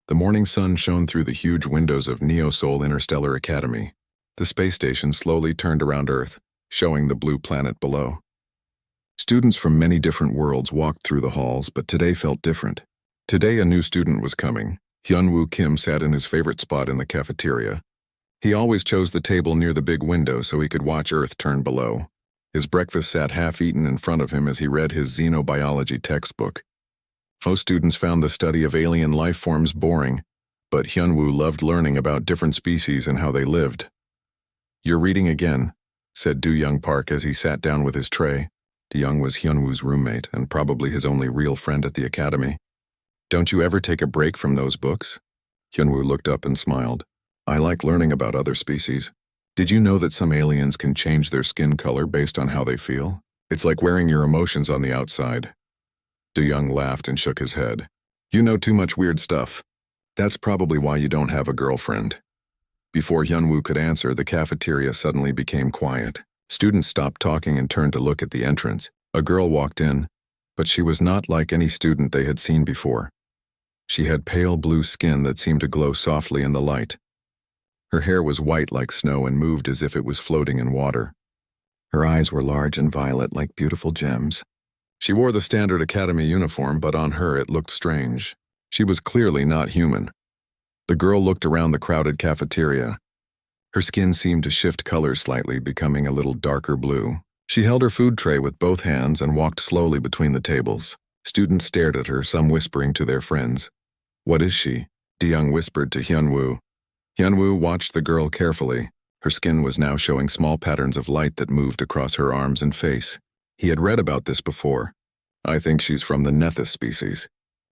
The morning sun shone through the huge windows of Neo-Sol Interstellar Academy. The space station slowly turned around Earth, showing the blue planet below. Students from many different worlds walked through the halls, but today felt different. Today a new student was coming. Hyunwoo Kim sat in his favorite spot in the cafeteria. He always chose the table near the big window so he could watch Earth turn below. His breakfast sat half-eaten in front of him as he read his xenobiology textbook. Most students found the study of alien life forms boring, but Hyunwoo loved learning about different species and how they lived. "You're reading again," said Do-young Park as he sat down with his tray. Do-young was Hyunwoo's roommate and probably his only real friend at the academy. "Don't you ever take a break from those books?" Hyunwoo looked up and smiled. "I like learning about other species. Did you know that some aliens can change their skin color based on how they feel? It's like wearing your emotions on the outside." Do-young laughed and shook his head. "You know too much weird stuff. That's probably why you don't have a girlfriend." Before Hyunwoo could answer, the cafeteria suddenly became quiet. Students stopped talking and turned to look at the entrance. A girl walked in, but she was not like any student they had seen before. She had pale blue skin that seemed to glow softly in the light. Her hair was white like snow and moved as if it was floating in water. Her eyes were large and violet like beautiful gems. She wore the standard academy uniform, but on her it looked strange. She was clearly not human. The girl looked around the crowded cafeteria. Her skin seemed to shift color slightly, becoming a little darker blue. She held her food tray with both hands and walked slowly between the tables. Students stared at her, some whispering to their friends. "What is she?" Do-young whispered to Hyunwoo. Hyunwoo watched the girl carefully. Her skin was now showing small patterns of light that moved across her arms and face. He had read about this before. "I think she's from the Nethys species.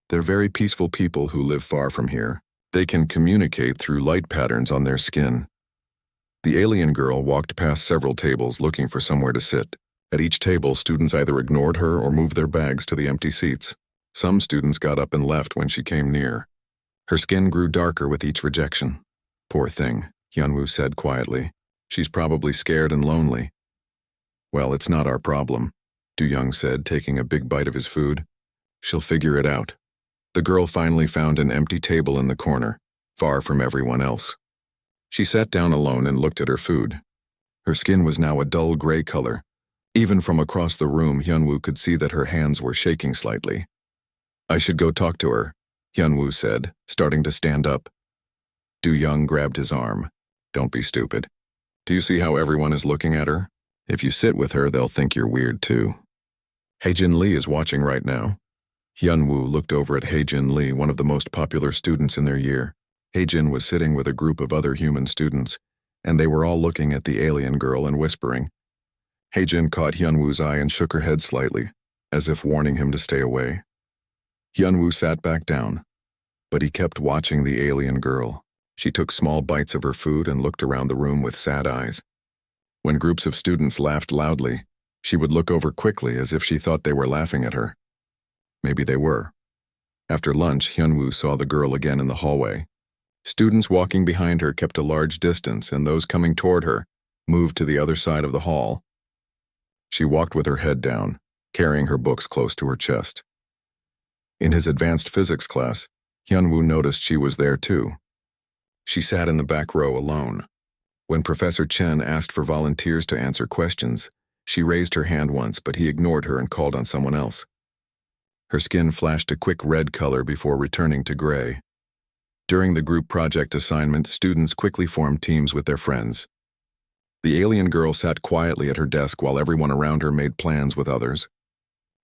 They're very peaceful people who live far from here. They can communicate through light patterns on their skin." The alien girl walked past several tables looking for somewhere to sit. At each table, students either ignored her or moved their bags to the empty seats. Some students got up and left when she came near. Her skin grew darker with each rejection. "Poor thing," Hyunwoo said quietly. "She's probably scared and lonely." "Well, it's not our problem," Do-young said, taking a big bite of his food. "She'll figure it out." The girl finally found an empty table in the corner, far from everyone else. She sat down alone and looked at her food. Her skin was now a dull gray color. Even from across the room, Hyunwoo could see that her hands were shaking slightly. "I should go talk to her," Hyunwoo said, starting to stand up. Do-young grabbed his arm. "Don't be stupid. Do you see how everyone is looking at her? If you sit with her, they'll think you're weird too." Haejin Lee is watching right now. Hyunwoo looked over at Haejin Lee, one of the most popular students in their year. Haejin was sitting with a group of other human students, and they were all looking at the alien girl and whispering. Haejin caught Hyunwoo's eye and shook her head slightly, as if warning him to stay away. Hyunwoo sat back down, but he kept watching the alien girl. She took small bites of her food and looked around the room with sad eyes. When groups of students laughed loudly, she would look over quickly as if she thought they were laughing at her. Maybe they were. After lunch, Hyunwoo saw the girl again in the hallway. Students walking behind her kept a large distance, and those coming toward her moved to the other side of the hall. She walked with her head down, carrying her books close to her chest. In his advanced physics class, Hyunwoo noticed she was there too. She sat in the back row alone. When Professor Chen asked for volunteers to answer questions, she raised her hand once, but he ignored her and called on someone else. Her skin flashed a quick red color before returning to gray. During the group project assignment, students quickly formed teams with their friends. The alien girl sat quietly at her desk while everyone around her made plans with others.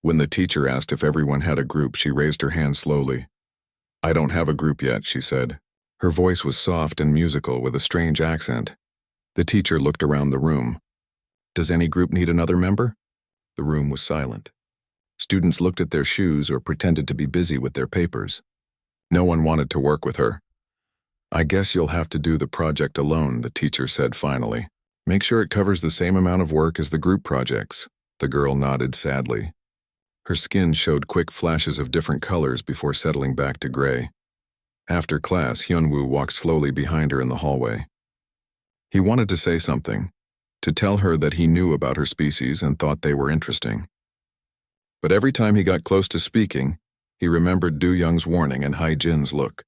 When the teacher asked if everyone had a group, she raised her hand slowly. "I don't have a group yet," she said. Her voice was soft and musical with a strange accent. The teacher looked around the room. "Does any group need another member?" The room was silent. Students looked at their shoes or pretended to be busy with their papers. No one wanted to work with her. "I guess you'll have to do the project alone," the teacher said finally. "Make sure it covers the same amount of work as the group projects." The girl nodded sadly. Her skin showed quick flashes of different colors before settling back to gray. After class, Hyunwoo walked slowly behind her in the hallway. He wanted to say something, to tell her that he knew about her species and thought they were interesting. But every time he got close to speaking, he remembered Do-young's warning and Haejin's look.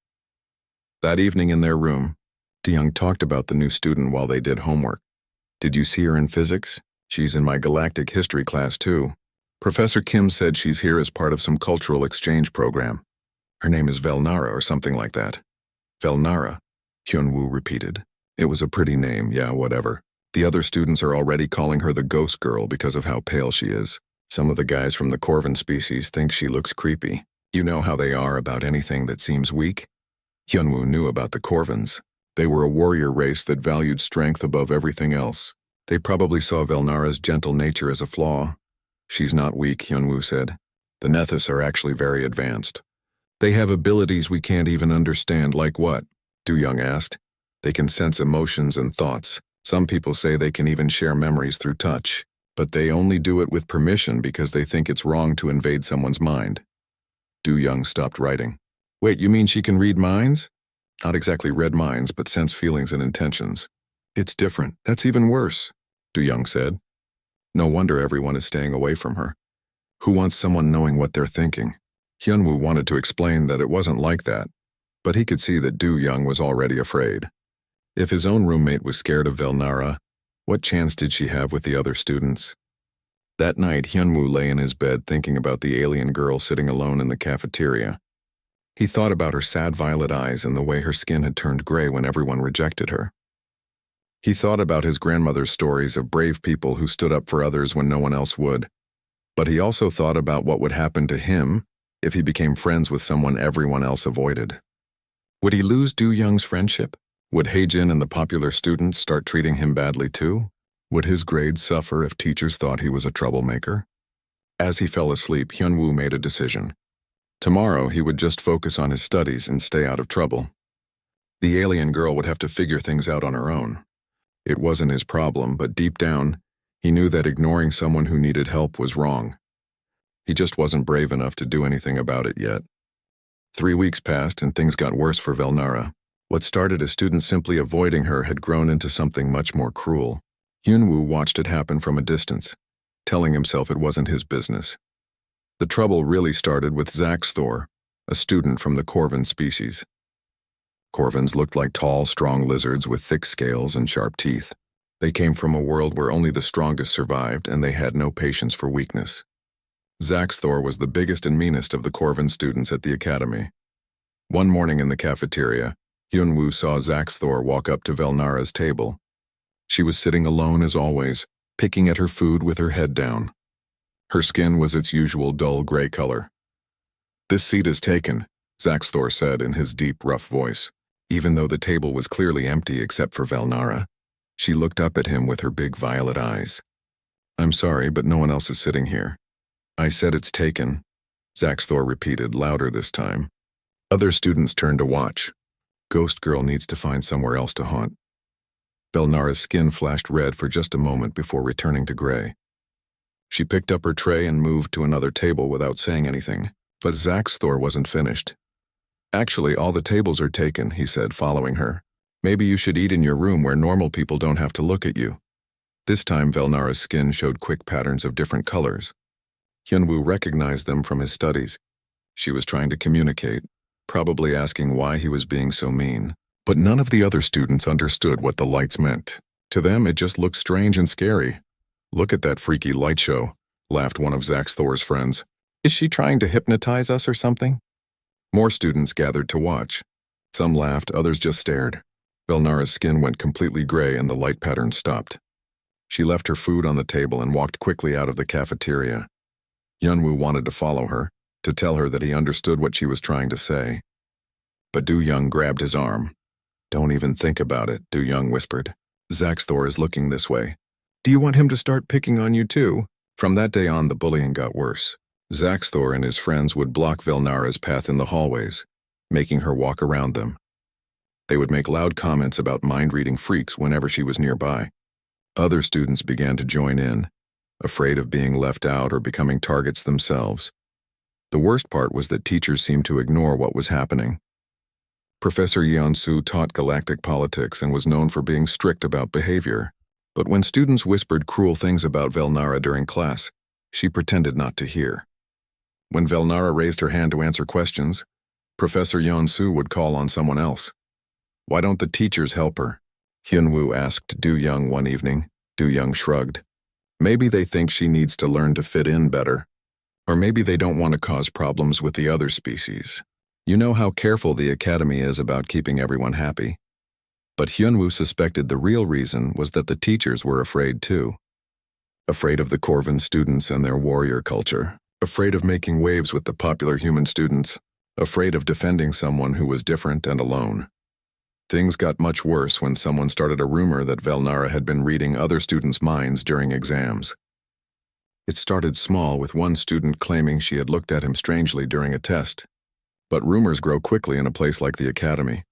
That evening in their room, DeYoung talked about the new student while they did homework. Did you see her in physics? She's in my galactic history class too. Professor Kim said she's here as part of some cultural exchange program. Her name is Velnara or something like that. Velnara, Hyunwoo repeated. It was a pretty name, yeah, whatever. The other students are already calling her the ghost girl because of how pale she is. Some of the guys from the Corvin species think she looks creepy. You know how they are about anything that seems weak? Hyunwoo knew about the Corvins. They were a warrior race that valued strength above everything else. They probably saw Velnara's gentle nature as a flaw. She's not weak, Hyunwoo said. The Nethys are actually very advanced. They have abilities we can't even understand, like what? Do-young asked. They can sense emotions and thoughts. Some people say they can even share memories through touch. But they only do it with permission because they think it's wrong to invade someone's mind. Do-young stopped writing. Wait, you mean she can read minds? Not exactly read minds, but sense feelings and intentions. It's different. That's even worse, Do-young said. No wonder everyone is staying away from her. Who wants someone knowing what they're thinking? Hyunwoo wanted to explain that it wasn't like that, but he could see that Do-young was already afraid. If his own roommate was scared of Velnara, what chance did she have with the other students? That night, Hyunwoo lay in his bed thinking about the alien girl sitting alone in the cafeteria. He thought about her sad violet eyes and the way her skin had turned gray when everyone rejected her. He thought about his grandmother's stories of brave people who stood up for others when no one else would. But he also thought about what would happen to him if he became friends with someone everyone else avoided. Would he lose Do-young's friendship? Would Haejin and the popular students start treating him badly too? Would his grades suffer if teachers thought he was a troublemaker? As he fell asleep, Hyunwoo made a decision. Tomorrow he would just focus on his studies and stay out of trouble. The alien girl would have to figure things out on her own. It wasn't his problem, but deep down, he knew that ignoring someone who needed help was wrong. He just wasn't brave enough to do anything about it yet. 3 weeks passed and things got worse for Velnara. What started as students simply avoiding her had grown into something much more cruel. Hyunwoo watched it happen from a distance, telling himself it wasn't his business. The trouble really started with Zaxthor, a student from the Corvin species. Corvins looked like tall, strong lizards with thick scales and sharp teeth. They came from a world where only the strongest survived, and they had no patience for weakness. Zaxthor was the biggest and meanest of the Corvin students at the academy. One morning in the cafeteria, Hyunwoo saw Zaxthor walk up to Velnara's table. She was sitting alone as always, picking at her food with her head down. Her skin was its usual dull gray color. "This seat is taken," Zaxthor said in his deep, rough voice. Even though the table was clearly empty except for Velnara, she looked up at him with her big violet eyes. "I'm sorry, but no one else is sitting here." "I said it's taken," Zaxthor repeated, louder this time. Other students turned to watch. Ghost Girl needs to find somewhere else to haunt. Velnara's skin flashed red for just a moment before returning to gray. She picked up her tray and moved to another table without saying anything, but Zaxthor wasn't finished. "Actually, all the tables are taken," he said, following her. "Maybe you should eat in your room where normal people don't have to look at you." This time, Velnara's skin showed quick patterns of different colors. Hyunwoo recognized them from his studies. She was trying to communicate, probably asking why he was being so mean. But none of the other students understood what the lights meant. To them, it just looked strange and scary. "Look at that freaky light show," laughed one of Zaxthor's friends. "Is she trying to hypnotize us or something?" More students gathered to watch. Some laughed, others just stared. Velnara's skin went completely gray and the light pattern stopped. She left her food on the table and walked quickly out of the cafeteria. Hyunwoo wanted to follow her, to tell her that he understood what she was trying to say. But Do-young grabbed his arm. "Don't even think about it," Do-young whispered. "Zaxthor is looking this way. Do you want him to start picking on you too?" From that day on, the bullying got worse. Zaxthor and his friends would block Velnara's path in the hallways, making her walk around them. They would make loud comments about mind-reading freaks whenever she was nearby. Other students began to join in, afraid of being left out or becoming targets themselves. The worst part was that teachers seemed to ignore what was happening. Professor Yeon-soo taught galactic politics and was known for being strict about behavior. But when students whispered cruel things about Velnara during class, she pretended not to hear. When Velnara raised her hand to answer questions, Professor Yeon-soo would call on someone else. Why don't the teachers help her? Hyunwoo asked Du Young one evening. Du Young shrugged. Maybe they think she needs to learn to fit in better. Or maybe they don't want to cause problems with the other species. You know how careful the academy is about keeping everyone happy. But Hyunwoo suspected the real reason was that the teachers were afraid too. Afraid of the Corvin students and their warrior culture. Afraid of making waves with the popular human students. Afraid of defending someone who was different and alone. Things got much worse when someone started a rumor that Velnara had been reading other students' minds during exams. It started small with one student claiming she had looked at him strangely during a test. But rumors grow quickly in a place like the academy.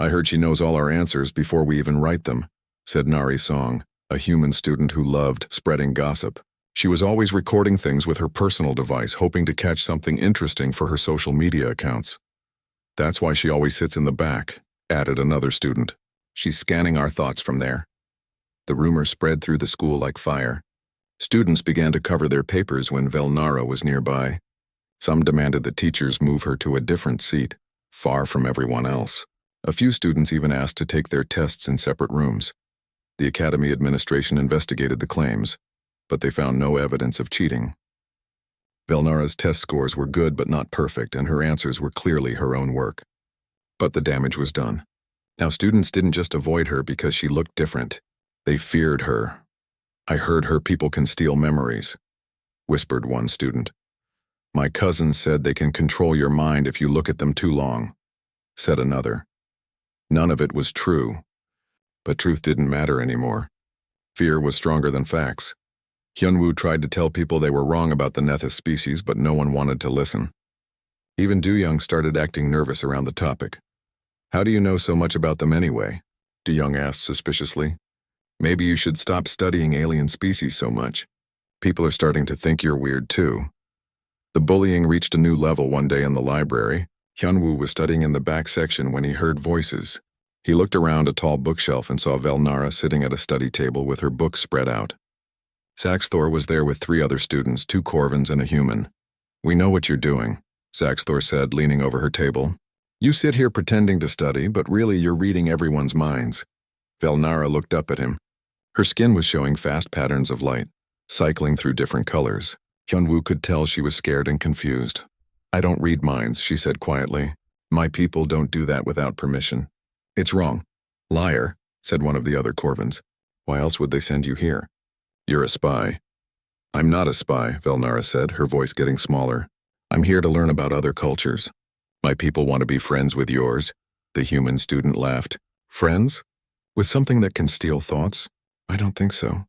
I heard she knows all our answers before we even write them, said Nari Song, a human student who loved spreading gossip. She was always recording things with her personal device, hoping to catch something interesting for her social media accounts. That's why she always sits in the back, added another student. She's scanning our thoughts from there. The rumor spread through the school like fire. Students began to cover their papers when Velnara was nearby. Some demanded the teachers move her to a different seat, far from everyone else. A few students even asked to take their tests in separate rooms. The academy administration investigated the claims, but they found no evidence of cheating. Velnara's test scores were good but not perfect, and her answers were clearly her own work. But the damage was done. Now students didn't just avoid her because she looked different. They feared her. I heard her people can steal memories, whispered one student. My cousin said they can control your mind if you look at them too long, said another. None of it was true. But truth didn't matter anymore. Fear was stronger than facts. Hyunwoo tried to tell people they were wrong about the Nethys species, but no one wanted to listen. Even Du Young started acting nervous around the topic. How do you know so much about them anyway? Du Young asked suspiciously. Maybe you should stop studying alien species so much. People are starting to think you're weird too. The bullying reached a new level one day in the library. Hyunwoo was studying in the back section when he heard voices. He looked around a tall bookshelf and saw Velnara sitting at a study table with her books spread out. Saxthor was there with 3 other students, 2 Corvins and a human. We know what you're doing, Saxthor said, leaning over her table. You sit here pretending to study, but really you're reading everyone's minds. Velnara looked up at him. Her skin was showing fast patterns of light, cycling through different colors. Hyunwoo could tell she was scared and confused. I don't read minds, she said quietly. My people don't do that without permission. It's wrong. Liar, said one of the other Corvins. Why else would they send you here? You're a spy. I'm not a spy, Velnara said, her voice getting smaller. I'm here to learn about other cultures. My people want to be friends with yours. The human student laughed. Friends? With something that can steal thoughts? I don't think so.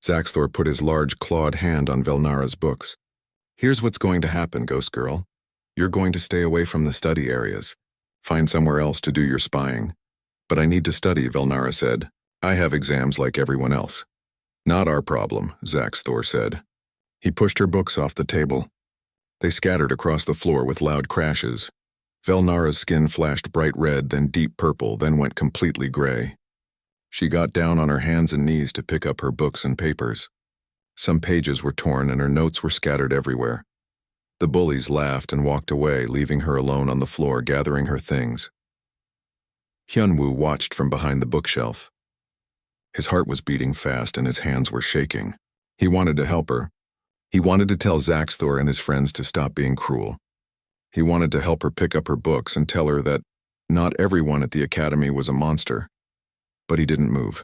Saxthor put his large clawed hand on Velnara's books. Here's what's going to happen, Ghost Girl. You're going to stay away from the study areas. Find somewhere else to do your spying. But I need to study, Velnara said. I have exams like everyone else. Not our problem, Saxthor said. He pushed her books off the table. They scattered across the floor with loud crashes. Velnara's skin flashed bright red, then deep purple, then went completely gray. She got down on her hands and knees to pick up her books and papers. Some pages were torn and her notes were scattered everywhere. The bullies laughed and walked away, leaving her alone on the floor gathering her things. Hyunwoo watched from behind the bookshelf. His heart was beating fast and his hands were shaking. He wanted to help her. He wanted to tell Saxthor and his friends to stop being cruel. He wanted to help her pick up her books and tell her that not everyone at the academy was a monster. But he didn't move.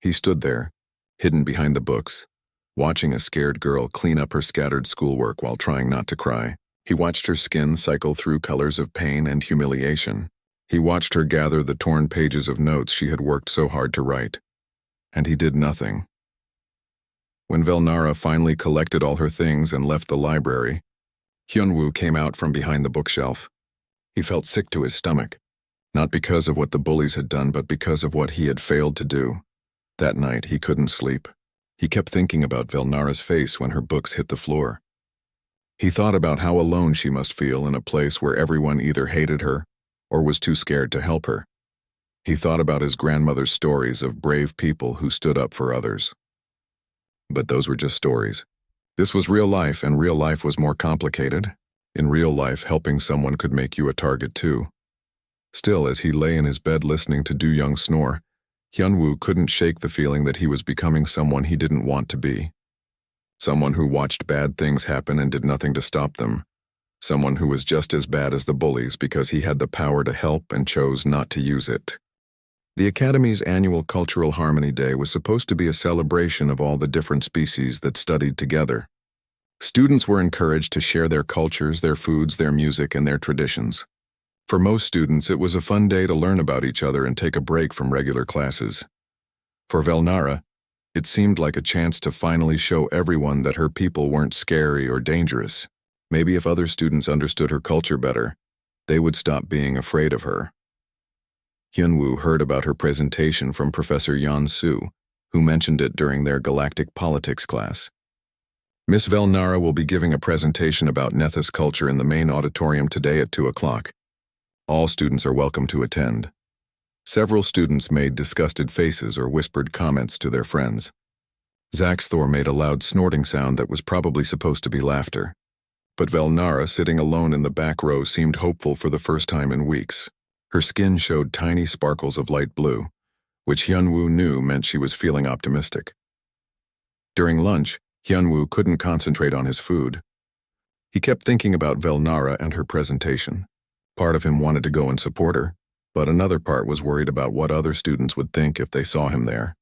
He stood there, hidden behind the books, watching a scared girl clean up her scattered schoolwork while trying not to cry. He watched her skin cycle through colors of pain and humiliation. He watched her gather the torn pages of notes she had worked so hard to write. And he did nothing. When Velnara finally collected all her things and left the library, Hyunwoo came out from behind the bookshelf. He felt sick to his stomach, not because of what the bullies had done, but because of what he had failed to do. That night, he couldn't sleep. He kept thinking about Velnara's face when her books hit the floor. He thought about how alone she must feel in a place where everyone either hated her or was too scared to help her. He thought about his grandmother's stories of brave people who stood up for others. But those were just stories. This was real life, and real life was more complicated. In real life, helping someone could make you a target too. Still, as he lay in his bed listening to Do-young snore, Hyunwoo couldn't shake the feeling that he was becoming someone he didn't want to be. Someone who watched bad things happen and did nothing to stop them. Someone who was just as bad as the bullies because he had the power to help and chose not to use it. The Academy's annual Cultural Harmony Day was supposed to be a celebration of all the different species that studied together. Students were encouraged to share their cultures, their foods, their music, and their traditions. For most students, it was a fun day to learn about each other and take a break from regular classes. For Velnara, it seemed like a chance to finally show everyone that her people weren't scary or dangerous. Maybe if other students understood her culture better, they would stop being afraid of her. Hyunwoo heard about her presentation from Professor Yeon-soo, who mentioned it during their galactic politics class. Miss Velnara will be giving a presentation about Nethys culture in the main auditorium today at 2 o'clock. All students are welcome to attend. Several students made disgusted faces or whispered comments to their friends. Zaxthor made a loud snorting sound that was probably supposed to be laughter. But Velnara, sitting alone in the back row, seemed hopeful for the first time in weeks. Her skin showed tiny sparkles of light blue, which Hyunwoo knew meant she was feeling optimistic. During lunch, Hyunwoo couldn't concentrate on his food. He kept thinking about Velnara and her presentation. Part of him wanted to go and support her, but another part was worried about what other students would think if they saw him there.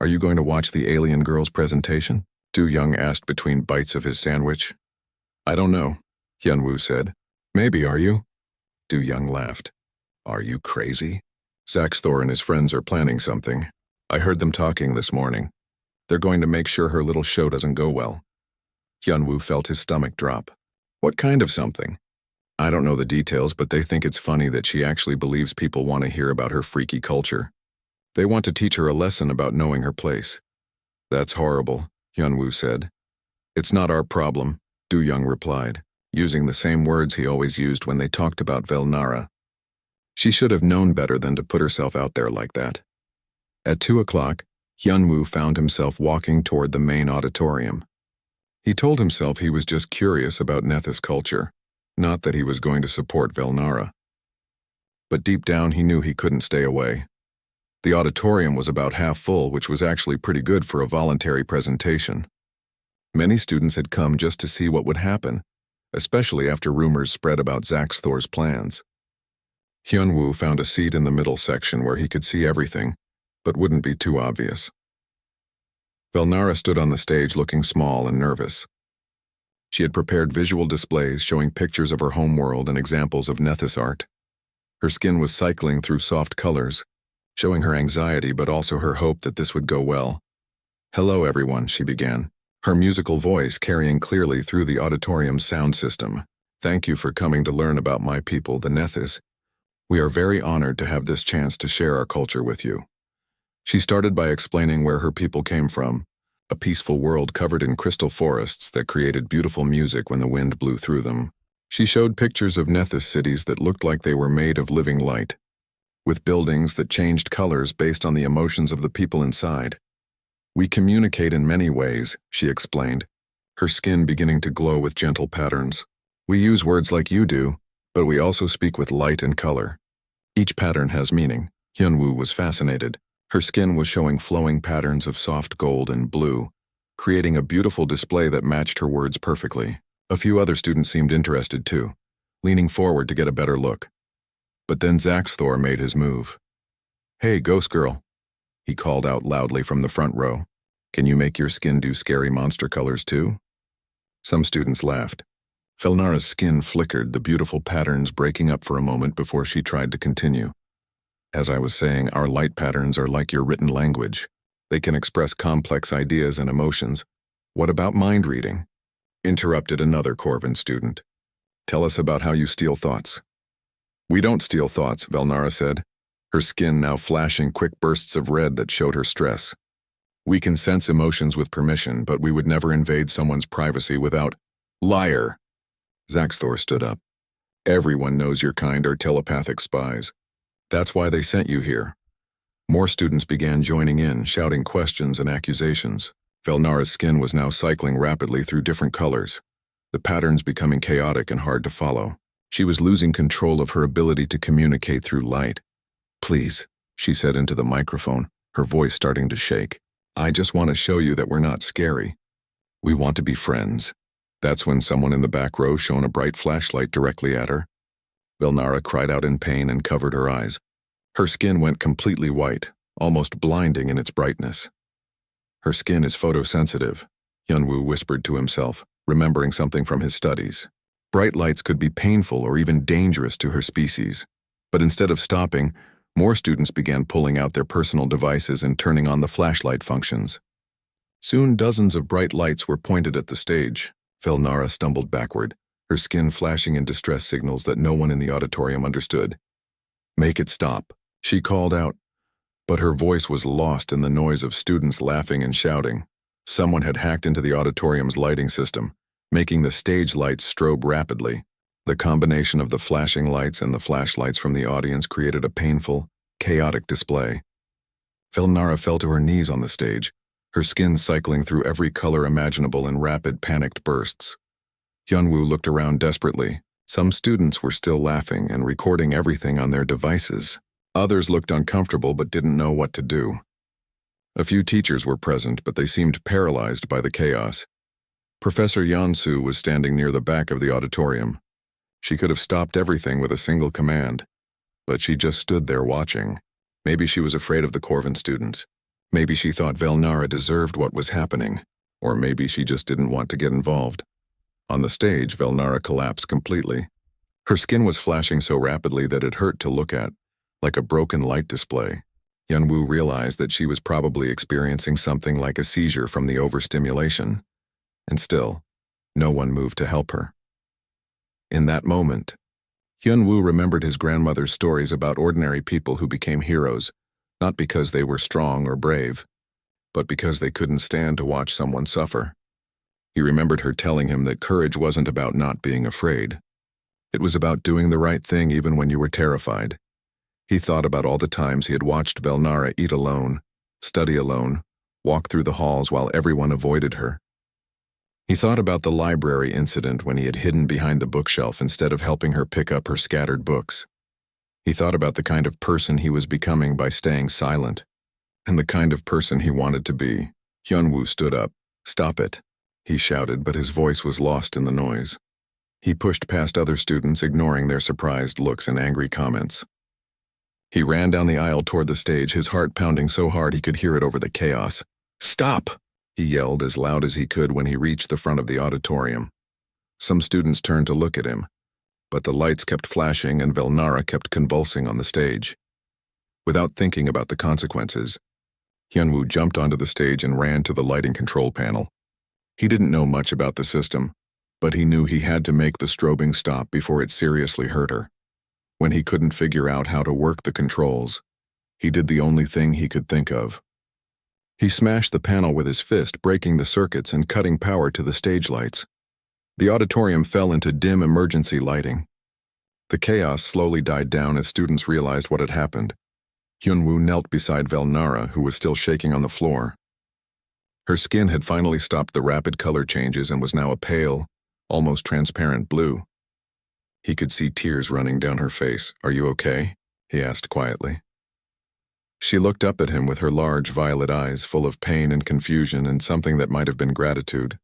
"Are you going to watch the alien girl's presentation?" Do-young asked between bites of his sandwich. "I don't know," Hyunwoo said. "Maybe, are you?" Do-young laughed. "Are you crazy? Zaxthor and his friends are planning something. I heard them talking this morning. They're going to make sure her little show doesn't go well." Hyunwoo felt his stomach drop. "What kind of something?" "I don't know the details, but they think it's funny that she actually believes people want to hear about her freaky culture. They want to teach her a lesson about knowing her place." "That's horrible," Hyunwoo said. "It's not our problem," Do-young replied, using the same words he always used when they talked about Velnara. She should have known better than to put herself out there like that. At 2 o'clock, Hyunwoo found himself walking toward the main auditorium. He told himself he was just curious about Nethys culture, not that he was going to support Velnara. But deep down he knew he couldn't stay away. The auditorium was about half full, which was actually pretty good for a voluntary presentation. Many students had come just to see what would happen, especially after rumors spread about Zaxthor's plans. Hyunwoo found a seat in the middle section where he could see everything, but wouldn't be too obvious. Velnara stood on the stage looking small and nervous. She had prepared visual displays showing pictures of her homeworld and examples of Nethys art. Her skin was cycling through soft colors, showing her anxiety but also her hope that this would go well. "Hello everyone," she began, her musical voice carrying clearly through the auditorium's sound system. "Thank you for coming to learn about my people, the Nethys. We are very honored to have this chance to share our culture with you." She started by explaining where her people came from, a peaceful world covered in crystal forests that created beautiful music when the wind blew through them. She showed pictures of Nethys cities that looked like they were made of living light, with buildings that changed colors based on the emotions of the people inside. "We communicate in many ways," she explained, her skin beginning to glow with gentle patterns. "We use words like you do, but we also speak with light and color. Each pattern has meaning." Hyunwoo was fascinated. Her skin was showing flowing patterns of soft gold and blue, creating a beautiful display that matched her words perfectly. A few other students seemed interested too, leaning forward to get a better look. But then Zaxthor made his move. "Hey, ghost girl," he called out loudly from the front row. "Can you make your skin do scary monster colors too?" Some students laughed. Velnara's skin flickered, the beautiful patterns breaking up for a moment before she tried to continue. "As I was saying, our light patterns are like your written language. They can express complex ideas and emotions. What about mind reading?" Interrupted another Corvin student. "Tell us about how you steal thoughts." "We don't steal thoughts," Velnara said, her skin now flashing quick bursts of red that showed her stress. "We can sense emotions with permission, but we would never invade someone's privacy without—" "Liar!" Zaxthor stood up. "Everyone knows your kind are telepathic spies. That's why they sent you here." More students began joining in, shouting questions and accusations. Velnara's skin was now cycling rapidly through different colors, the patterns becoming chaotic and hard to follow. She was losing control of her ability to communicate through light. "Please," she said into the microphone, her voice starting to shake. "I just want to show you that we're not scary. We want to be friends." That's when someone in the back row shone a bright flashlight directly at her. Velnara cried out in pain and covered her eyes. Her skin went completely white, almost blinding in its brightness. "Her skin is photosensitive," Hyunwoo whispered to himself, remembering something from his studies. Bright lights could be painful or even dangerous to her species. But instead of stopping, more students began pulling out their personal devices and turning on the flashlight functions. Soon dozens of bright lights were pointed at the stage. Velnara stumbled backward, her skin flashing in distress signals that no one in the auditorium understood. "Make it stop," she called out. But her voice was lost in the noise of students laughing and shouting. Someone had hacked into the auditorium's lighting system, making the stage lights strobe rapidly. The combination of the flashing lights and the flashlights from the audience created a painful, chaotic display. Velnara fell to her knees on the stage, her skin cycling through every color imaginable in rapid, panicked bursts. Hyunwoo looked around desperately. Some students were still laughing and recording everything on their devices. Others looked uncomfortable but didn't know what to do. A few teachers were present, but they seemed paralyzed by the chaos. Professor Yeonsu was standing near the back of the auditorium. She could have stopped everything with a single command, but she just stood there watching. Maybe she was afraid of the Corvin students. Maybe she thought Velnara deserved what was happening, or maybe she just didn't want to get involved. On the stage, Velnara collapsed completely. Her skin was flashing so rapidly that it hurt to look at, like a broken light display. Hyunwoo realized that she was probably experiencing something like a seizure from the overstimulation. And still, no one moved to help her. In that moment, Hyunwoo remembered his grandmother's stories about ordinary people who became heroes, not because they were strong or brave, but because they couldn't stand to watch someone suffer. He remembered her telling him that courage wasn't about not being afraid. It was about doing the right thing even when you were terrified. He thought about all the times he had watched Velnara eat alone, study alone, walk through the halls while everyone avoided her. He thought about the library incident when he had hidden behind the bookshelf instead of helping her pick up her scattered books. He thought about the kind of person he was becoming by staying silent, and the kind of person he wanted to be. Hyunwoo stood up. "Stop it," he shouted, but his voice was lost in the noise. He pushed past other students, ignoring their surprised looks and angry comments. He ran down the aisle toward the stage, his heart pounding so hard he could hear it over the chaos. "Stop!" he yelled as loud as he could when he reached the front of the auditorium. Some students turned to look at him, but the lights kept flashing and Velnara kept convulsing on the stage. Without thinking about the consequences, Hyunwoo jumped onto the stage and ran to the lighting control panel. He didn't know much about the system, but he knew he had to make the strobing stop before it seriously hurt her. When he couldn't figure out how to work the controls, he did the only thing he could think of. He smashed the panel with his fist, breaking the circuits and cutting power to the stage lights. The auditorium fell into dim emergency lighting. The chaos slowly died down as students realized what had happened. Hyunwoo knelt beside Velnara, who was still shaking on the floor. Her skin had finally stopped the rapid color changes and was now a pale, almost transparent blue. He could see tears running down her face. "Are you okay?" he asked quietly. She looked up at him with her large violet eyes full of pain and confusion and something that might have been gratitude.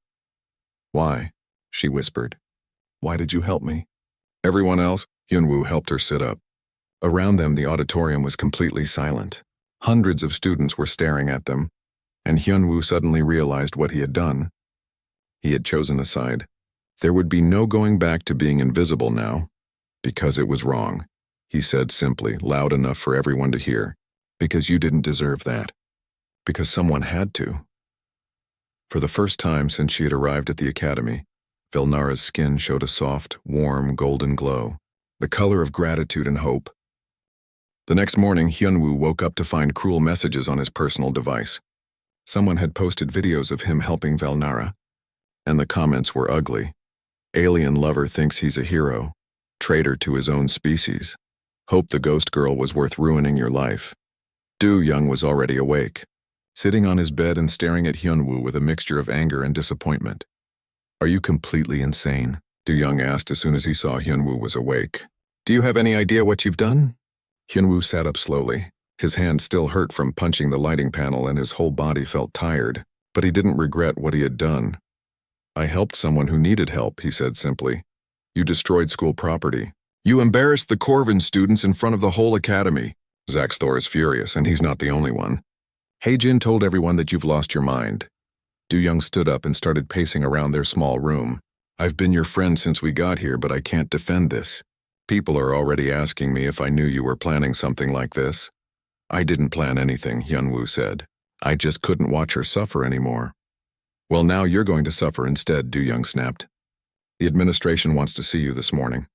"Why?" she whispered. "Why did you help me?" Everyone else, Hyunwoo helped her sit up. Around them, the auditorium was completely silent. Hundreds of students were staring at them, and Hyunwoo suddenly realized what he had done. He had chosen a side. There would be no going back to being invisible now, because it was wrong, he said simply, loud enough for everyone to hear. Because you didn't deserve that. Because someone had to. For the first time since she had arrived at the academy, Velnara's skin showed a soft, warm, golden glow, the color of gratitude and hope. The next morning, Hyunwoo woke up to find cruel messages on his personal device. Someone had posted videos of him helping Velnara, and the comments were ugly. "Alien lover thinks he's a hero. Traitor to his own species. Hope the ghost girl was worth ruining your life." Do Young was already awake, sitting on his bed and staring at Hyunwoo with a mixture of anger and disappointment. "Are you completely insane?" Du Young asked as soon as he saw Hyunwoo was awake. Do you have any idea what you've done? Hyunwoo sat up slowly. His hand still hurt from punching the lighting panel and his whole body felt tired, but he didn't regret what he had done. I helped someone who needed help, he said simply. You destroyed school property. You embarrassed the Corvin students in front of the whole academy. Zaxthor is furious, and he's not the only one. Heijin told everyone that you've lost your mind. Du Young stood up and started pacing around their small room. I've been your friend since we got here, but I can't defend this. People are already asking me if I knew you were planning something like this. I didn't plan anything, Hyunwoo said. I just couldn't watch her suffer anymore. Well, now you're going to suffer instead, Du Young snapped. The administration wants to see you this morning.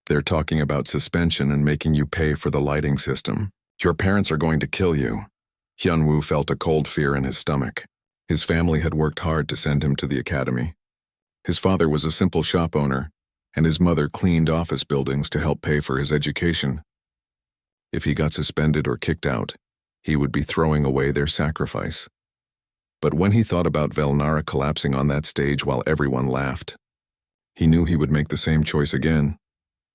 They're talking about suspension and making you pay for the lighting system. Your parents are going to kill you. Hyunwoo felt a cold fear in his stomach. His family had worked hard to send him to the academy. His father was a simple shop owner, and his mother cleaned office buildings to help pay for his education. If he got suspended or kicked out, he would be throwing away their sacrifice. But when he thought about Velnara collapsing on that stage while everyone laughed, he knew he would make the same choice again.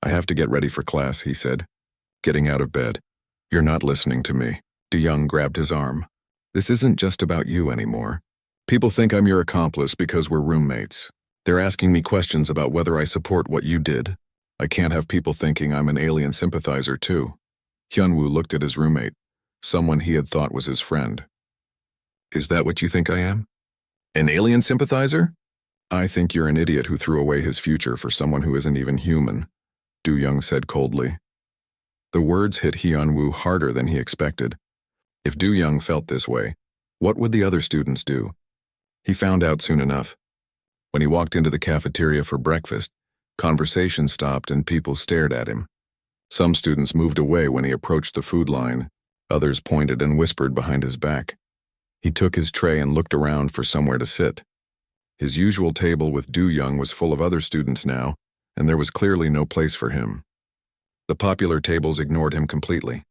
I have to get ready for class, he said, getting out of bed. You're not listening to me. Du Young grabbed his arm. This isn't just about you anymore. People think I'm your accomplice because we're roommates. They're asking me questions about whether I support what you did. I can't have people thinking I'm an alien sympathizer too. Hyunwoo looked at his roommate, someone he had thought was his friend. Is that what you think I am? An alien sympathizer? I think you're an idiot who threw away his future for someone who isn't even human, Du Young said coldly. The words hit Hyunwoo harder than he expected. If Du Young felt this way, what would the other students do? He found out soon enough. When he walked into the cafeteria for breakfast, conversation stopped and people stared at him. Some students moved away when he approached the food line. Others pointed and whispered behind his back. He took his tray and looked around for somewhere to sit. His usual table with Du Young was full of other students now, and there was clearly no place for him. The popular tables ignored him completely.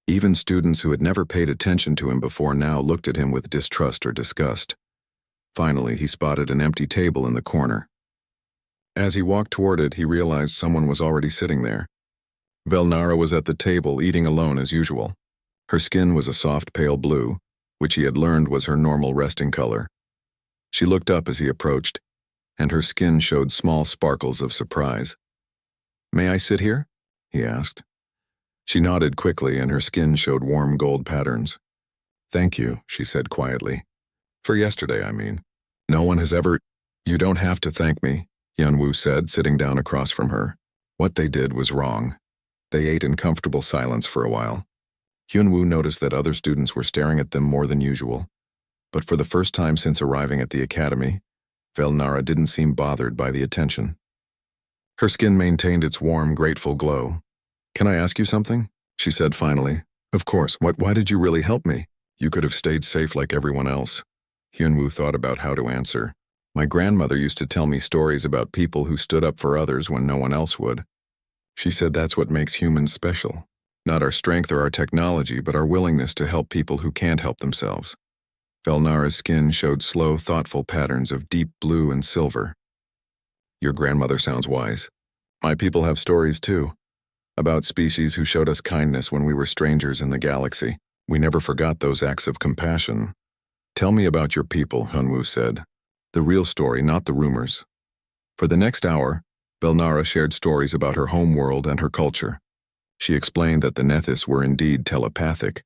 Even students who had never paid attention to him before now looked at him with distrust or disgust. Finally, he spotted an empty table in the corner. As he walked toward it, he realized someone was already sitting there. Velnara was at the table, eating alone as usual. Her skin was a soft pale blue, which he had learned was her normal resting color. She looked up as he approached, and her skin showed small sparkles of surprise. May I sit here? He asked. She nodded quickly, and her skin showed warm gold patterns. Thank you, she said quietly. For yesterday, I mean. No one has ever— You don't have to thank me, Hyunwoo said, sitting down across from her. What they did was wrong. They ate in comfortable silence for a while. Hyunwoo noticed that other students were staring at them more than usual. But for the first time since arriving at the academy, Velnara didn't seem bothered by the attention. Her skin maintained its warm, grateful glow. Can I ask you something? She said finally. Of course. Why did you really help me? You could have stayed safe like everyone else. Hyunwoo thought about how to answer. My grandmother used to tell me stories about people who stood up for others when no one else would. She said that's what makes humans special. Not our strength or our technology, but our willingness to help people who can't help themselves. Velnara's skin showed slow, thoughtful patterns of deep blue and silver. Your grandmother sounds wise. My people have stories too, about species who showed us kindness when we were strangers in the galaxy. We never forgot those acts of compassion. Tell me about your people, Hyunwoo said. The real story, not the rumors. For the next hour, Velnara shared stories about her home world and her culture. She explained that the Nethys were indeed telepathic,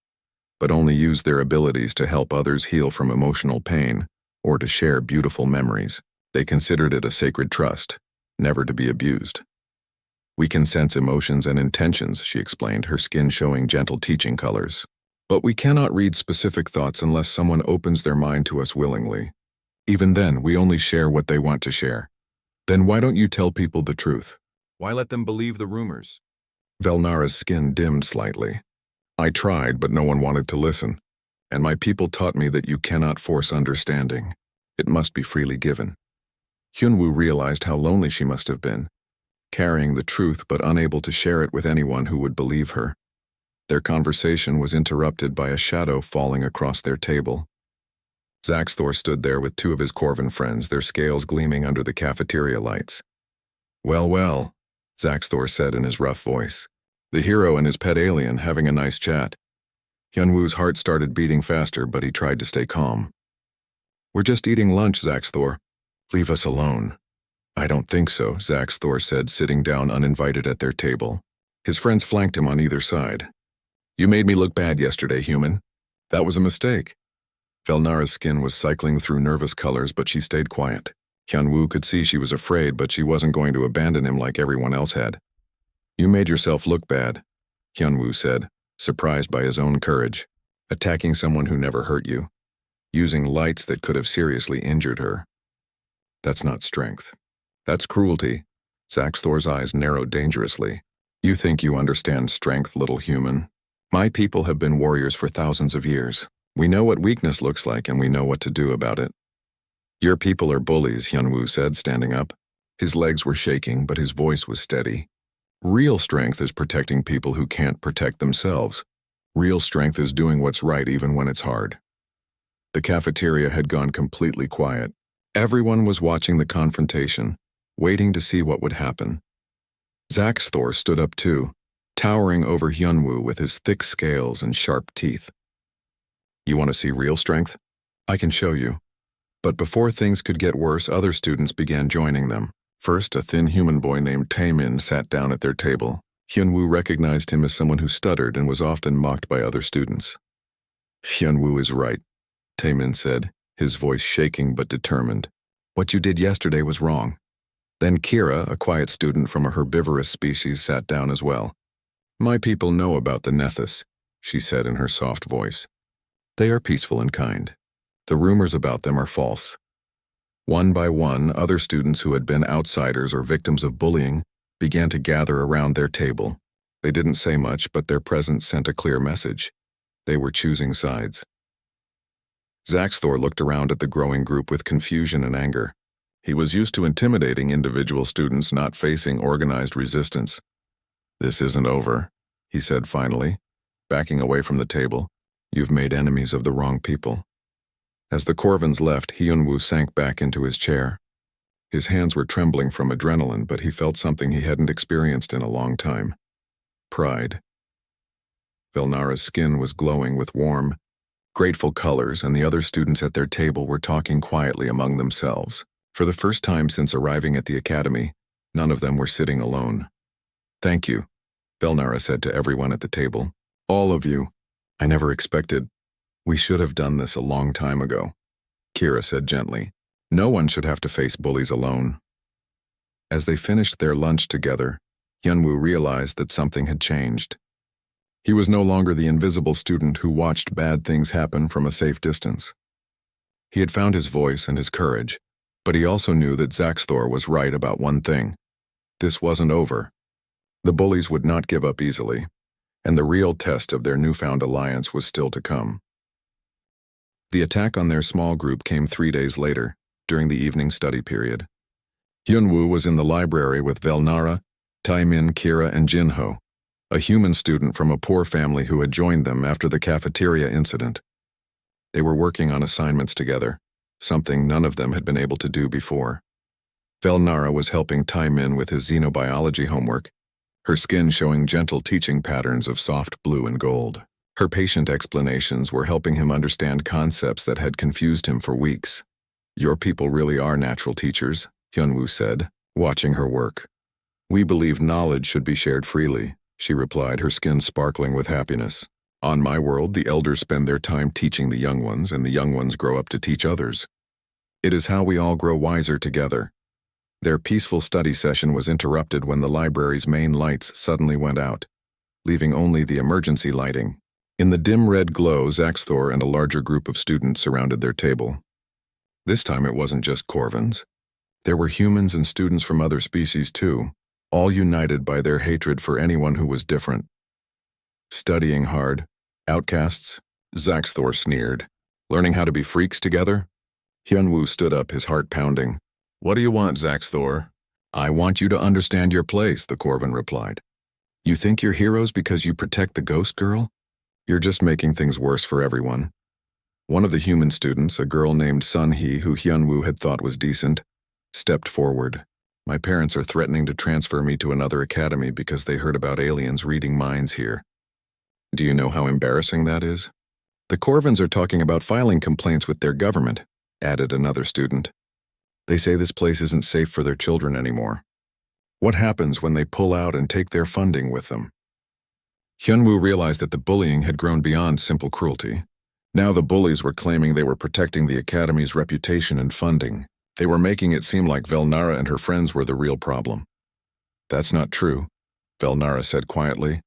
but only used their abilities to help others heal from emotional pain or to share beautiful memories. They considered it a sacred trust, never to be abused. We can sense emotions and intentions, she explained, her skin showing gentle teaching colors. But we cannot read specific thoughts unless someone opens their mind to us willingly. Even then, we only share what they want to share. Then why don't you tell people the truth? Why let them believe the rumors? Velnara's skin dimmed slightly. I tried, but no one wanted to listen. And my people taught me that you cannot force understanding. It must be freely given. Hyunwoo realized how lonely she must have been, carrying the truth but unable to share it with anyone who would believe her. Their conversation was interrupted by a shadow falling across their table. Zaxthor stood there with two of his Corvin friends, their scales gleaming under the cafeteria lights. Well, well, Zaxthor said in his rough voice. The hero and his pet alien having a nice chat. Hyunwoo's heart started beating faster, but he tried to stay calm. We're just eating lunch, Zaxthor. Leave us alone. I don't think so, Zaxthor said, sitting down uninvited at their table. His friends flanked him on either side. You made me look bad yesterday, human. That was a mistake. Velnara's skin was cycling through nervous colors, but she stayed quiet. Hyunwoo could see she was afraid, but she wasn't going to abandon him like everyone else had. You made yourself look bad, Hyunwoo said, surprised by his own courage, attacking someone who never hurt you, using lights that could have seriously injured her. That's not strength. That's cruelty. Zaxthor's eyes narrowed dangerously. You think you understand strength, little human? My people have been warriors for thousands of years. We know what weakness looks like and we know what to do about it. Your people are bullies, Hyunwoo said, standing up. His legs were shaking, but his voice was steady. Real strength is protecting people who can't protect themselves. Real strength is doing what's right even when it's hard. The cafeteria had gone completely quiet. Everyone was watching the confrontation, waiting to see what would happen. Zaxthor stood up too, towering over Hyunwoo with his thick scales and sharp teeth. You want to see real strength? I can show you. But before things could get worse, other students began joining them. First, a thin human boy named Taemin sat down at their table. Hyunwoo recognized him as someone who stuttered and was often mocked by other students. Hyunwoo is right, Taemin said, his voice shaking but determined. What you did yesterday was wrong. Then Kira, a quiet student from a herbivorous species, sat down as well. My people know about the Nethys, she said in her soft voice. They are peaceful and kind. The rumors about them are false. One by one, other students who had been outsiders or victims of bullying began to gather around their table. They didn't say much, but their presence sent a clear message. They were choosing sides. Zaxthor looked around at the growing group with confusion and anger. He was used to intimidating individual students not facing organized resistance. This isn't over, he said finally, backing away from the table. You've made enemies of the wrong people. As the Corvins left, Hyunwoo sank back into his chair. His hands were trembling from adrenaline, but he felt something he hadn't experienced in a long time. Pride. Velnara's skin was glowing with warm, grateful colors, and the other students at their table were talking quietly among themselves. For the first time since arriving at the academy, none of them were sitting alone. Thank you, Velnara said to everyone at the table. All of you. I never expected. We should have done this a long time ago, Kira said gently. No one should have to face bullies alone. As they finished their lunch together, Hyunwoo realized that something had changed. He was no longer the invisible student who watched bad things happen from a safe distance. He had found his voice and his courage, but he also knew that Zaxthor was right about one thing. This wasn't over. The bullies would not give up easily, and the real test of their newfound alliance was still to come. The attack on their small group came 3 days later, during the evening study period. Hyunwoo was in the library with Velnara, Taemin, Kira, and Jinho, a human student from a poor family who had joined them after the cafeteria incident. They were working on assignments together, something none of them had been able to do before. Velnara was helping Taemin with his xenobiology homework, her skin showing gentle teaching patterns of soft blue and gold. Her patient explanations were helping him understand concepts that had confused him for weeks. Your people really are natural teachers, Hyunwoo said, watching her work. We believe knowledge should be shared freely, she replied, her skin sparkling with happiness. On my world, the elders spend their time teaching the young ones, and the young ones grow up to teach others. It is how we all grow wiser together. Their peaceful study session was interrupted when the library's main lights suddenly went out, leaving only the emergency lighting. In the dim red glow, Zaxthor and a larger group of students surrounded their table. This time it wasn't just Corvins. There were humans and students from other species too, all united by their hatred for anyone who was different. Studying hard, outcasts, Zaxthor sneered. Learning how to be freaks together? Hyunwoo stood up, his heart pounding. What do you want, Zaxthor? I want you to understand your place, the Corvin replied. You think you're heroes because you protect the ghost girl? You're just making things worse for everyone. One of the human students, a girl named Sunhee who Hyunwoo had thought was decent, stepped forward. My parents are threatening to transfer me to another academy because they heard about aliens reading minds here. Do you know how embarrassing that is? The Corvins are talking about filing complaints with their government, added another student. They say this place isn't safe for their children anymore. What happens when they pull out and take their funding with them? Hyunwoo realized that the bullying had grown beyond simple cruelty. Now the bullies were claiming they were protecting the academy's reputation and funding. They were making it seem like Velnara and her friends were the real problem. That's not true, Velnara said quietly,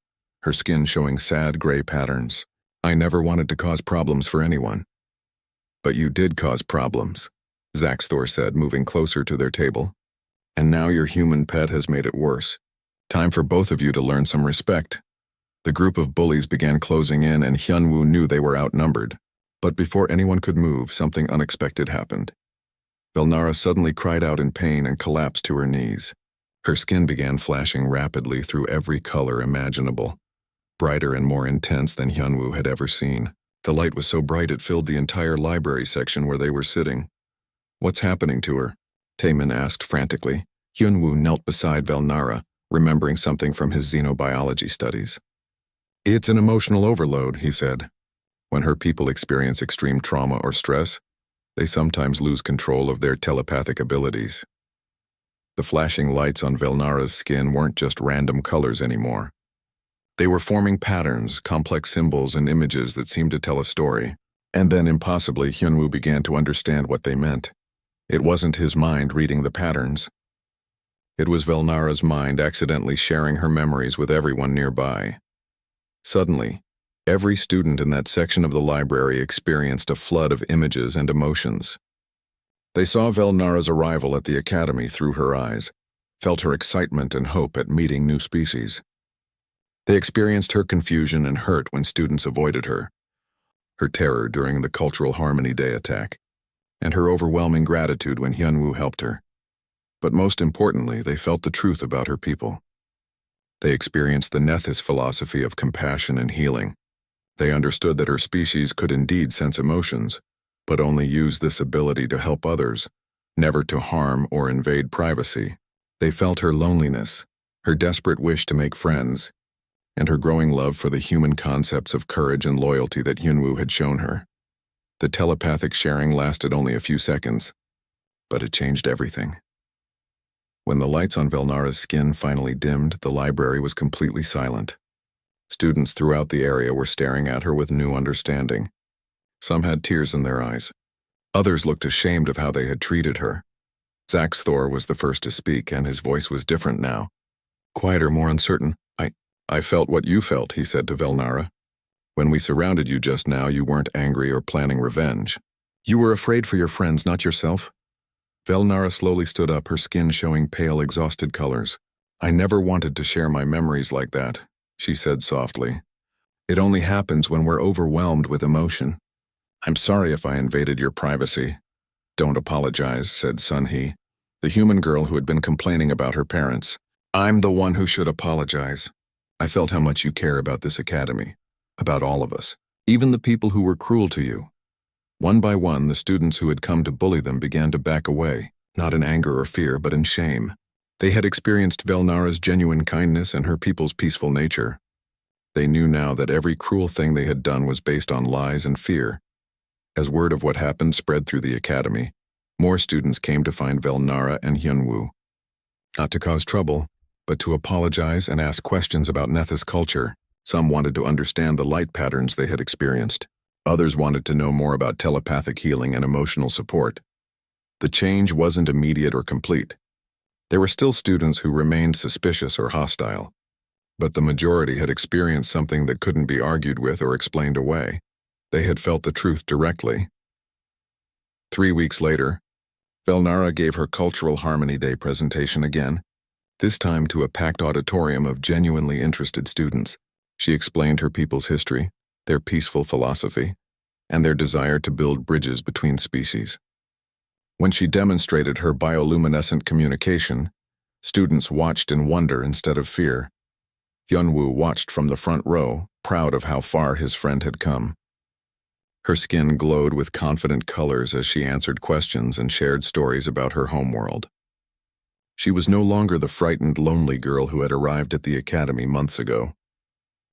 her skin showing sad gray patterns. I never wanted to cause problems for anyone. But you did cause problems, Zaxthor said, moving closer to their table. And now your human pet has made it worse. Time for both of you to learn some respect. The group of bullies began closing in, and Hyunwoo knew they were outnumbered. But before anyone could move, something unexpected happened. Velnara suddenly cried out in pain and collapsed to her knees. Her skin began flashing rapidly through every color imaginable, brighter and more intense than Hyunwoo had ever seen. The light was so bright it filled the entire library section where they were sitting. What's happening to her? Taemin asked frantically. Hyunwoo knelt beside Velnara, remembering something from his xenobiology studies. It's an emotional overload, he said. When her people experience extreme trauma or stress, they sometimes lose control of their telepathic abilities. The flashing lights on Velnara's skin weren't just random colors anymore. They were forming patterns, complex symbols, and images that seemed to tell a story. And then, impossibly, Hyunwoo began to understand what they meant. It wasn't his mind reading the patterns. It was Velnara's mind accidentally sharing her memories with everyone nearby. Suddenly, every student in that section of the library experienced a flood of images and emotions. They saw Velnara's arrival at the academy through her eyes, felt her excitement and hope at meeting new species. They experienced her confusion and hurt when students avoided her, her terror during the Cultural Harmony Day attack, and her overwhelming gratitude when Hyunwoo helped her. But most importantly, they felt the truth about her people. They experienced the Nethys philosophy of compassion and healing. They understood that her species could indeed sense emotions, but only use this ability to help others, never to harm or invade privacy. They felt her loneliness, her desperate wish to make friends, and her growing love for the human concepts of courage and loyalty that Hyunwoo had shown her. The telepathic sharing lasted only a few seconds, but it changed everything. When the lights on Velnara's skin finally dimmed, the library was completely silent. Students throughout the area were staring at her with new understanding. Some had tears in their eyes. Others looked ashamed of how they had treated her. Zaxthor was the first to speak, and his voice was different now. Quieter, more uncertain. I felt what you felt, he said to Velnara. When we surrounded you just now, you weren't angry or planning revenge. You were afraid for your friends, not yourself. Velnara slowly stood up, her skin showing pale, exhausted colors. I never wanted to share my memories like that, she said softly. It only happens when we're overwhelmed with emotion. I'm sorry if I invaded your privacy. Don't apologize, said Sunhee, the human girl who had been complaining about her parents. I'm the one who should apologize. I felt how much you care about this academy, about all of us, even the people who were cruel to you. One by one, the students who had come to bully them began to back away, not in anger or fear, but in shame. They had experienced Velnara's genuine kindness and her people's peaceful nature. They knew now that every cruel thing they had done was based on lies and fear. As word of what happened spread through the academy, more students came to find Velnara and Hyunwoo. Not to cause trouble, but to apologize and ask questions about Nethys culture. Some wanted to understand the light patterns they had experienced. Others wanted to know more about telepathic healing and emotional support. The change wasn't immediate or complete. There were still students who remained suspicious or hostile, but the majority had experienced something that couldn't be argued with or explained away. They had felt the truth directly. 3 weeks later, Velnara gave her Cultural Harmony Day presentation again, this time to a packed auditorium of genuinely interested students. She explained her people's history, their peaceful philosophy, and their desire to build bridges between species. When she demonstrated her bioluminescent communication, students watched in wonder instead of fear. Hyunwoo watched from the front row, proud of how far his friend had come. Her skin glowed with confident colors as she answered questions and shared stories about her homeworld. She was no longer the frightened, lonely girl who had arrived at the academy months ago.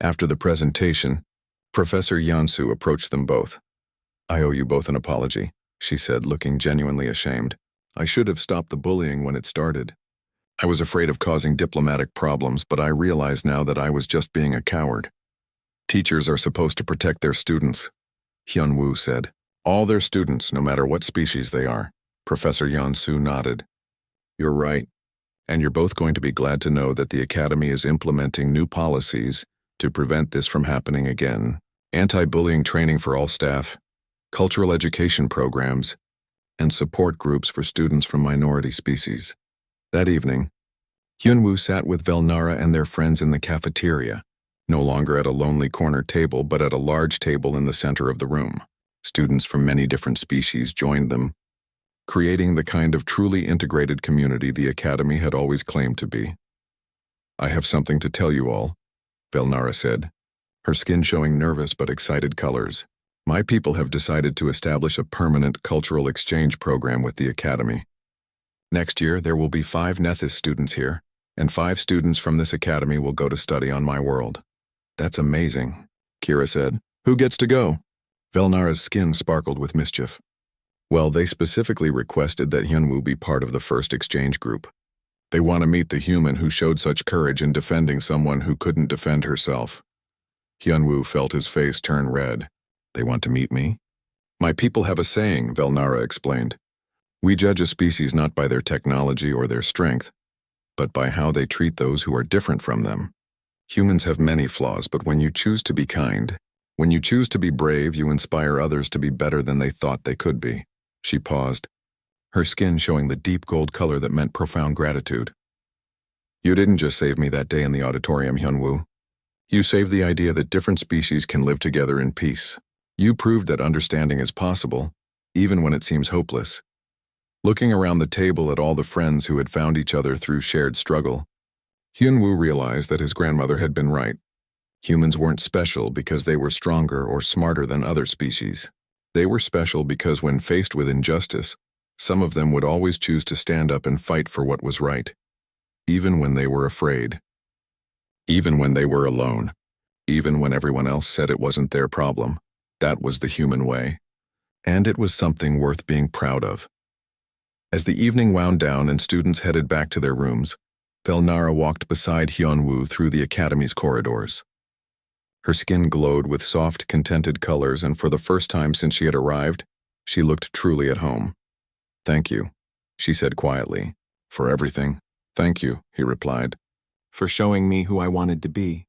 After the presentation, Professor Yansu approached them both. "I owe you both an apology," she said, looking genuinely ashamed. "I should have stopped the bullying when it started. I was afraid of causing diplomatic problems, but I realize now that I was just being a coward. Teachers are supposed to protect their students," Hyunwoo said. "All their students, no matter what species they are." Professor Yansu nodded. "You're right. And you're both going to be glad to know that the Academy is implementing new policies to prevent this from happening again. Anti-bullying training for all staff, cultural education programs, and support groups for students from minority species." That evening, Hyunwoo sat with Velnara and their friends in the cafeteria, no longer at a lonely corner table but at a large table in the center of the room. Students from many different species joined them, creating the kind of truly integrated community the Academy had always claimed to be. "I have something to tell you all," Velnara said, her skin showing nervous but excited colors. "My people have decided to establish a permanent cultural exchange program with the Academy. Next year, there will be 5 Nethys students here, and 5 students from this academy will go to study on my world." "That's amazing," Kira said. "Who gets to go?" Velnara's skin sparkled with mischief. "Well, they specifically requested that Hyunwoo be part of the first exchange group. They want to meet the human who showed such courage in defending someone who couldn't defend herself." Hyunwoo felt his face turn red. "They want to meet me?" "My people have a saying," Velnara explained. "We judge a species not by their technology or their strength, but by how they treat those who are different from them. Humans have many flaws, but when you choose to be kind, when you choose to be brave, you inspire others to be better than they thought they could be." She paused, her skin showing the deep gold color that meant profound gratitude. "You didn't just save me that day in the auditorium, Hyunwoo. You saved the idea that different species can live together in peace. You proved that understanding is possible, even when it seems hopeless." Looking around the table at all the friends who had found each other through shared struggle, Hyunwoo realized that his grandmother had been right. Humans weren't special because they were stronger or smarter than other species. They were special because when faced with injustice, some of them would always choose to stand up and fight for what was right, even when they were afraid, even when they were alone, even when everyone else said it wasn't their problem. That was the human way, and it was something worth being proud of. As the evening wound down and students headed back to their rooms, Velnara walked beside Hyunwoo through the academy's corridors. Her skin glowed with soft, contented colors, and for the first time since she had arrived, she looked truly at home. "Thank you," she said quietly. "For everything." "Thank you," he replied. "For showing me who I wanted to be."